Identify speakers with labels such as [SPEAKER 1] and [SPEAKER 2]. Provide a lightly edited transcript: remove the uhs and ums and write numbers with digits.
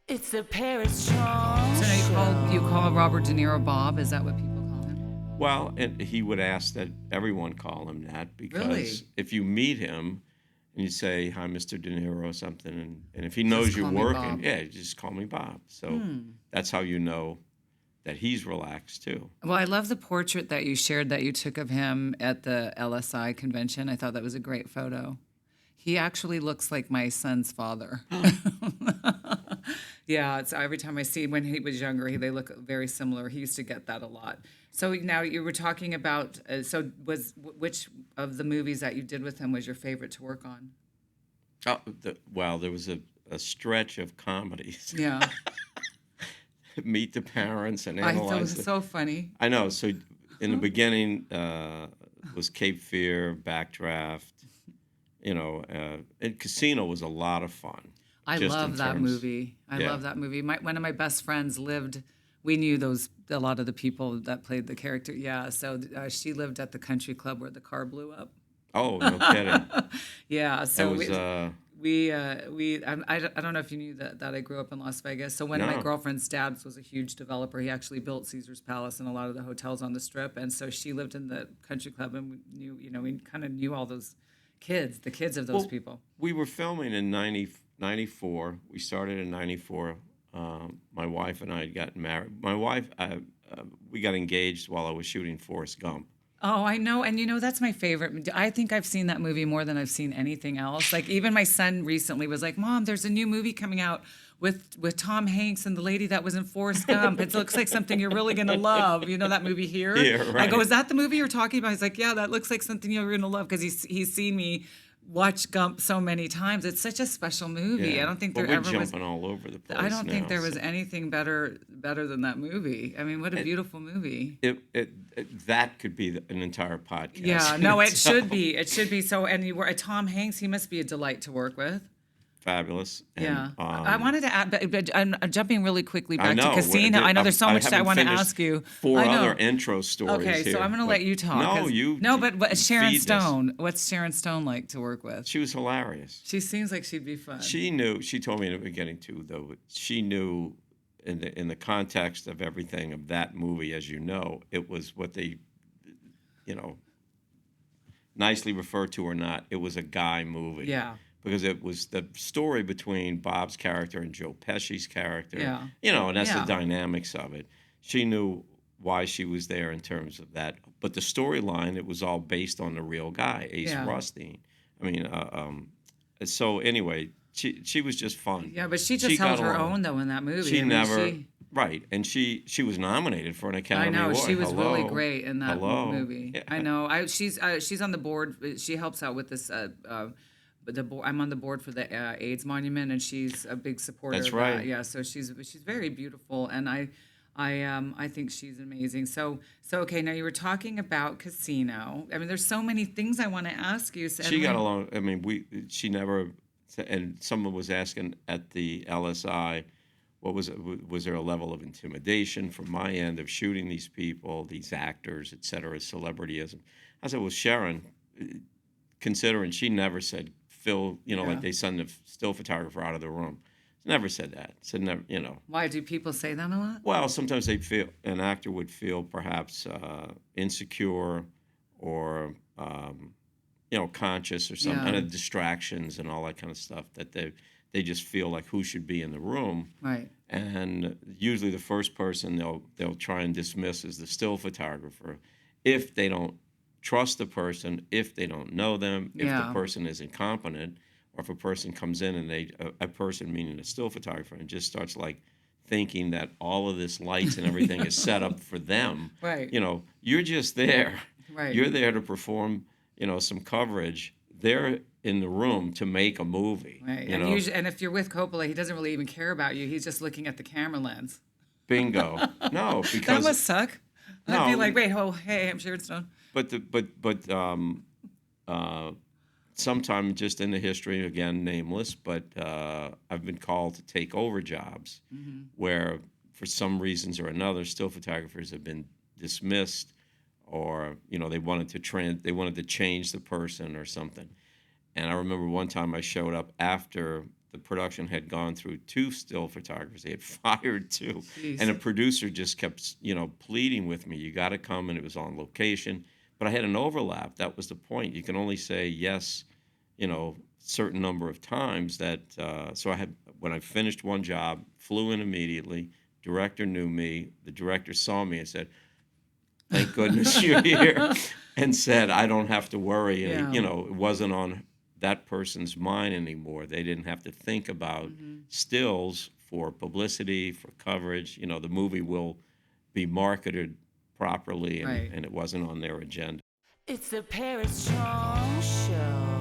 [SPEAKER 1] It's the Paris Chong
[SPEAKER 2] So now
[SPEAKER 1] Show.
[SPEAKER 2] you call Robert De Niro Bob? Is that what people call him?
[SPEAKER 3] Well, and he would ask that everyone call him that because
[SPEAKER 2] Really?
[SPEAKER 3] if you meet him and you say, "Hi, Mr. De Niro," or something, and if he
[SPEAKER 2] Just
[SPEAKER 3] knows you're
[SPEAKER 2] call me
[SPEAKER 3] working,
[SPEAKER 2] Bob.
[SPEAKER 3] yeah, just call me Bob. So that's how you know that he's relaxed too.
[SPEAKER 2] Well, I love the portrait that you shared that you took of him at the LSI convention. I thought that was a great photo. He actually looks like my son's father. Yeah, it's every time I see when he was younger, they look very similar. He used to get that a lot. So now you were talking about. Which of the movies that you did with him was your favorite to work on?
[SPEAKER 3] Well, there was a stretch of comedies.
[SPEAKER 2] Yeah,
[SPEAKER 3] Meet the Parents and
[SPEAKER 2] I thought it
[SPEAKER 3] Analyze.
[SPEAKER 2] was so funny.
[SPEAKER 3] I know. So in the beginning was Cape Fear, Backdraft. And Casino was a lot of fun.
[SPEAKER 2] I
[SPEAKER 3] just
[SPEAKER 2] love
[SPEAKER 3] in
[SPEAKER 2] that
[SPEAKER 3] terms-
[SPEAKER 2] movie. I
[SPEAKER 3] Yeah.
[SPEAKER 2] love that movie. One of my best friends lived. We knew a lot of the people that played the character. Yeah, so she lived at the country club where the car blew up.
[SPEAKER 3] Oh, no kidding.
[SPEAKER 2] Yeah, so
[SPEAKER 3] It was
[SPEAKER 2] I don't know if you knew that I grew up in Las Vegas. So one of my
[SPEAKER 3] No.
[SPEAKER 2] girlfriend's dad was a huge developer. He actually built Caesar's Palace and a lot of the hotels on the Strip. And so she lived in the country club, and we kind of knew all those kids, the kids of those people.
[SPEAKER 3] we were filming in 94. We started in 94. My wife and I had gotten married. My wife, we got engaged while I was shooting Forrest Gump.
[SPEAKER 2] Oh, I know. And that's my favorite. I think I've seen that movie more than I've seen anything else. Like even my son recently was like, "Mom, there's a new movie coming out with Tom Hanks and the lady that was in Forrest Gump. It looks like something you're really going to love." You know that movie Here?
[SPEAKER 3] Yeah,
[SPEAKER 2] I
[SPEAKER 3] right.
[SPEAKER 2] go, "Is that the movie you're talking about?" He's like, "Yeah, that looks like something you're going to love," because he's seen me watch Gump so many times. It's such a special movie.
[SPEAKER 3] Yeah.
[SPEAKER 2] I don't think
[SPEAKER 3] But
[SPEAKER 2] there
[SPEAKER 3] we're
[SPEAKER 2] ever was.
[SPEAKER 3] jumping all over the place.
[SPEAKER 2] I don't think
[SPEAKER 3] now,
[SPEAKER 2] there was
[SPEAKER 3] so.
[SPEAKER 2] anything better than that movie. I mean, what a beautiful movie.
[SPEAKER 3] That could be an entire podcast.
[SPEAKER 2] Yeah, no, it
[SPEAKER 3] itself.
[SPEAKER 2] should be. It should be. So, and you were Tom Hanks. He must be a delight to work with.
[SPEAKER 3] Fabulous. And,
[SPEAKER 2] Yeah, I wanted to add, but I'm jumping really quickly
[SPEAKER 3] I
[SPEAKER 2] back
[SPEAKER 3] know.
[SPEAKER 2] to Casino. I know there's so much that I
[SPEAKER 3] haven't
[SPEAKER 2] want to
[SPEAKER 3] finished
[SPEAKER 2] ask you.
[SPEAKER 3] 4
[SPEAKER 2] I know.
[SPEAKER 3] other intro stories.
[SPEAKER 2] Okay, so
[SPEAKER 3] here,
[SPEAKER 2] I'm going to
[SPEAKER 3] but-
[SPEAKER 2] let you talk.
[SPEAKER 3] No,
[SPEAKER 2] 'cause-
[SPEAKER 3] you.
[SPEAKER 2] No, but Sharon
[SPEAKER 3] feed this.
[SPEAKER 2] Stone. What's Sharon Stone like to work with?
[SPEAKER 3] She was hilarious.
[SPEAKER 2] She seems like she'd be fun.
[SPEAKER 3] She knew. She told me in the beginning too, though. She knew, in the context of everything of that movie, as you know, it was what they, nicely referred to or not. It was a guy movie.
[SPEAKER 2] Yeah.
[SPEAKER 3] Because it was the story between Bob's character and Joe Pesci's character.
[SPEAKER 2] Yeah.
[SPEAKER 3] And that's
[SPEAKER 2] Yeah.
[SPEAKER 3] the dynamics of it. She knew why she was there in terms of that. But the storyline, it was all based on the real guy, Ace
[SPEAKER 2] Yeah.
[SPEAKER 3] Rothstein. I mean, so anyway, she was just fun.
[SPEAKER 2] Yeah, but she just held
[SPEAKER 3] got
[SPEAKER 2] her
[SPEAKER 3] along.
[SPEAKER 2] own though in that movie.
[SPEAKER 3] She
[SPEAKER 2] I mean,
[SPEAKER 3] never, right, and she was nominated for an Academy
[SPEAKER 2] I know
[SPEAKER 3] Award.
[SPEAKER 2] she was really
[SPEAKER 3] Hello.
[SPEAKER 2] great in that
[SPEAKER 3] Hello.
[SPEAKER 2] movie.
[SPEAKER 3] Yeah.
[SPEAKER 2] I know. She's on the board. She helps out with this. I'm on the board for the AIDS Monument, and she's a big supporter.
[SPEAKER 3] That's
[SPEAKER 2] of
[SPEAKER 3] right.
[SPEAKER 2] That. Yeah, so she's very beautiful, and I think she's amazing. So okay, now you were talking about Casino. I mean, there's so many things I want to ask you. So,
[SPEAKER 3] She got along. I mean, she never. And someone was asking at the LSI, what was it? Was there a level of intimidation from my end of shooting these people, these actors, et cetera, celebrityism? I said, well, Sharon, considering she never said, Phil, like they send the still photographer out of the room. Never said that. Said never,
[SPEAKER 2] Why do people say that a lot?
[SPEAKER 3] Well, sometimes an actor would feel perhaps insecure or conscious or some
[SPEAKER 2] Yeah.
[SPEAKER 3] kind of distractions and all that kind of stuff that they just feel like who should be in the room.
[SPEAKER 2] Right.
[SPEAKER 3] And usually the first person they'll try and dismiss is the still photographer if they don't trust the person, if they don't know them, if
[SPEAKER 2] Yeah.
[SPEAKER 3] the person is incompetent, or if a person comes in and a person meaning a still photographer and just starts like thinking that all of this lights and everything is set up for them.
[SPEAKER 2] Right.
[SPEAKER 3] You're just there.
[SPEAKER 2] Right.
[SPEAKER 3] You're there to perform, some coverage. They're in the room to make a movie.
[SPEAKER 2] Right.
[SPEAKER 3] You
[SPEAKER 2] And
[SPEAKER 3] know?
[SPEAKER 2] and if you're with Coppola, he doesn't really even care about you. He's just looking at the camera lens.
[SPEAKER 3] Bingo. No,
[SPEAKER 2] That
[SPEAKER 3] because
[SPEAKER 2] must suck. I'd be
[SPEAKER 3] No.
[SPEAKER 2] like, wait, hey, I'm Sharon Stone.
[SPEAKER 3] Sometime just in the history, again, nameless, but I've been called to take over jobs where, for some reasons or another, still photographers have been dismissed, or they wanted to change the person or something. And I remember one time I showed up after the production had gone through 2 still photographers. They had fired 2.
[SPEAKER 2] Jeez.
[SPEAKER 3] And the producer just kept, pleading with me, you got to come, and it was on location. But I had an overlap. That was the point. You can only say yes, certain number of times that, so when I finished one job, flew in immediately, director knew me, the director saw me and said, thank goodness you're here, and said, I don't have to worry. And,
[SPEAKER 2] Yeah.
[SPEAKER 3] it wasn't on that person's mind anymore. They didn't have to think about stills for publicity, for coverage. The movie will be marketed properly, and,
[SPEAKER 2] Right.
[SPEAKER 3] and it wasn't on their agenda.
[SPEAKER 1] It's the Paris Chong Show.